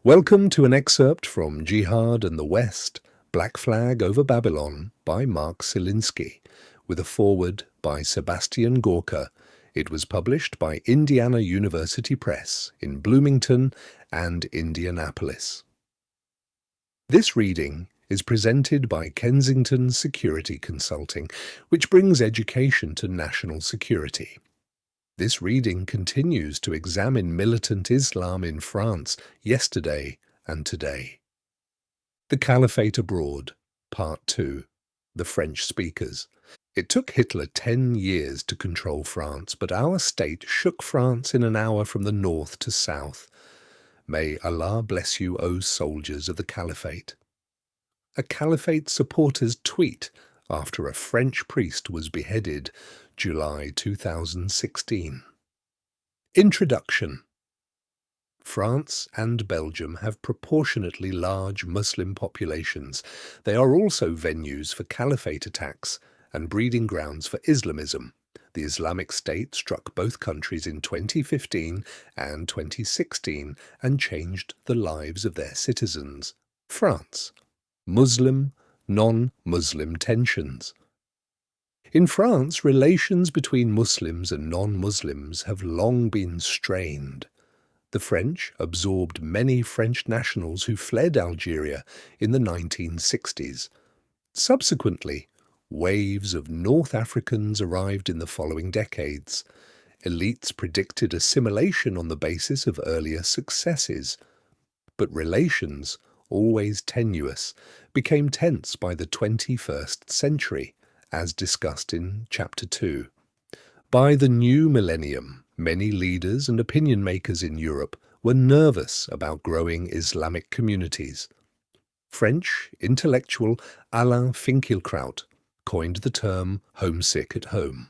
Welcome to an excerpt from Jihad and the West, Black Flag over Babylon by Mark Silinsky, with a foreword by Sebastian Gorka. It was published by Indiana University Press in Bloomington and Indianapolis. This reading is presented by Kensington Security Consulting, which brings education to national security. This reading continues to examine militant Islam in France yesterday and today. The Caliphate Abroad, Part 2, The French Speakers. It took Hitler 10 years to control France, but our state shook France in an hour from the north to south. May Allah bless you, O soldiers of the Caliphate. A Caliphate supporter's tweet after a French priest was beheaded, July 2016. Introduction. France and Belgium have proportionately large Muslim populations. They are also venues for caliphate attacks and breeding grounds for Islamism. The Islamic State struck both countries in 2015 and 2016 and changed the lives of their citizens. France. Muslim, non-Muslim tensions. In France, relations between Muslims and non-Muslims have long been strained. The French absorbed many French nationals who fled Algeria in the 1960s. Subsequently, waves of North Africans arrived in the following decades. Elites predicted assimilation on the basis of earlier successes. But relations, always tenuous, became tense by the 21st century, as discussed in Chapter 2. By the new millennium, many leaders and opinion makers in Europe were nervous about growing Islamic communities. French intellectual Alain Finkielkraut coined the term homesick at home.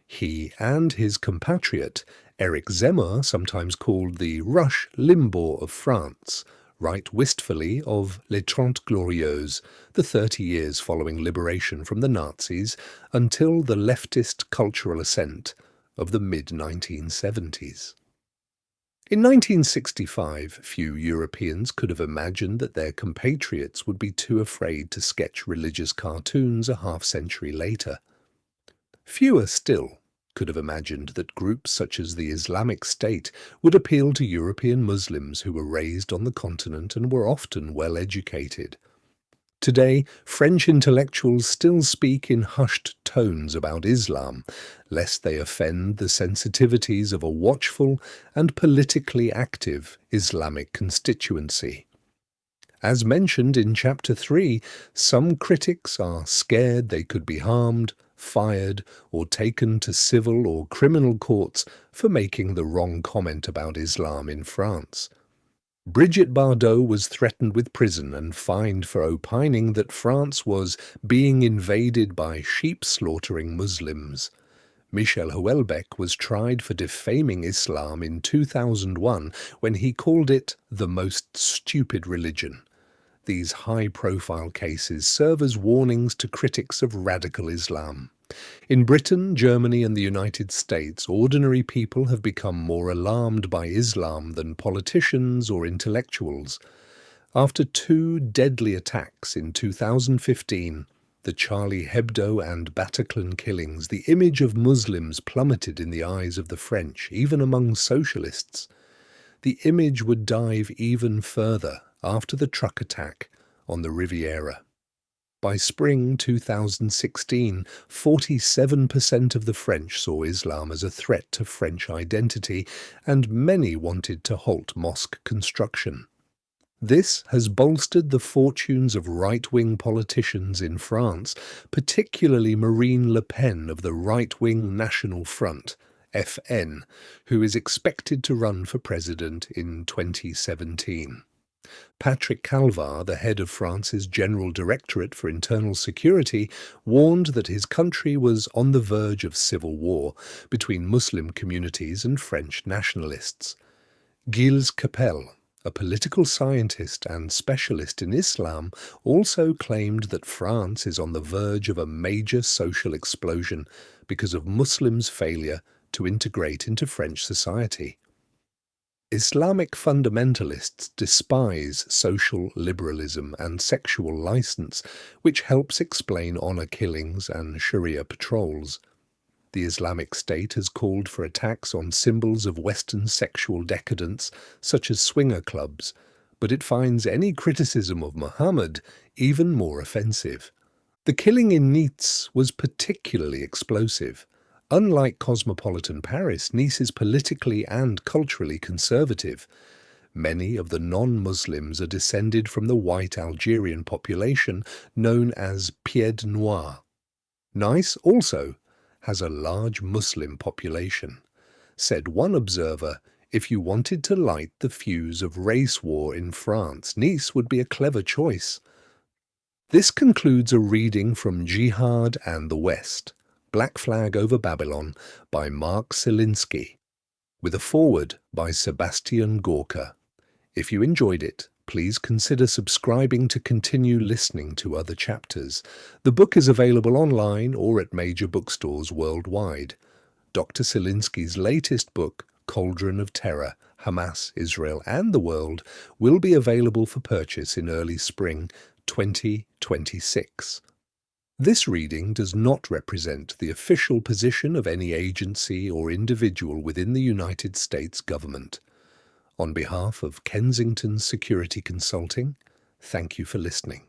He and his compatriot Eric Zemmour, sometimes called the Rush Limbaugh of France, write wistfully of Les 30 Glorieuses, the 30 years following liberation from the Nazis until the leftist cultural ascent of the mid-1970s. In 1965, few Europeans could have imagined that their compatriots would be too afraid to sketch religious cartoons a half-century later. Fewer still could have imagined that groups such as the Islamic State would appeal to European Muslims who were raised on the continent and were often well educated. Today, French intellectuals still speak in hushed tones about Islam, lest they offend the sensitivities of a watchful and politically active Islamic constituency. As mentioned in Chapter 3, some critics are scared they could be harmed, fired, or taken to civil or criminal courts for making the wrong comment about Islam in France. Brigitte Bardot was threatened with prison and fined for opining that France was being invaded by sheep-slaughtering Muslims. Michel Houellebecq was tried for defaming Islam in 2001 when he called it the most stupid religion. These high-profile cases serve as warnings to critics of radical Islam. In Britain, Germany and the United States, ordinary people have become more alarmed by Islam than politicians or intellectuals. After two deadly attacks in 2015, the Charlie Hebdo and Bataclan killings, the image of Muslims plummeted in the eyes of the French, even among socialists. The image would dive even further after the truck attack on the Riviera. By spring 2016, 47% of the French saw Islam as a threat to French identity, and many wanted to halt mosque construction. This has bolstered the fortunes of right-wing politicians in France, particularly Marine Le Pen of the right-wing National Front, FN, who is expected to run for president in 2017. Patrick Calvar, the head of France's General Directorate for Internal Security, warned that his country was on the verge of civil war between Muslim communities and French nationalists. Gilles Capel, a political scientist and specialist in Islam, also claimed that France is on the verge of a major social explosion because of Muslims' failure to integrate into French society. Islamic fundamentalists despise social liberalism and sexual license, which helps explain honor killings and Sharia patrols. The Islamic State has called for attacks on symbols of Western sexual decadence, such as swinger clubs, but it finds any criticism of Muhammad even more offensive. The killing in Nice was particularly explosive. Unlike cosmopolitan Paris, Nice is politically and culturally conservative. Many of the non-Muslims are descended from the white Algerian population known as Pieds Noirs. Nice also has a large Muslim population. Said one observer, if you wanted to light the fuse of race war in France, Nice would be a clever choice. This concludes a reading from Jihad and the West, Black Flag Over Babylon by Mark Silinsky, with a foreword by Sebastian Gorka. If you enjoyed it, please consider subscribing to continue listening to other chapters. The book is available online or at major bookstores worldwide. Dr. Silinsky's latest book, Cauldron of Terror, Hamas, Israel and the World, will be available for purchase in early spring 2026. This reading does not represent the official position of any agency or individual within the United States government. On behalf of Kensington Security Consulting, thank you for listening.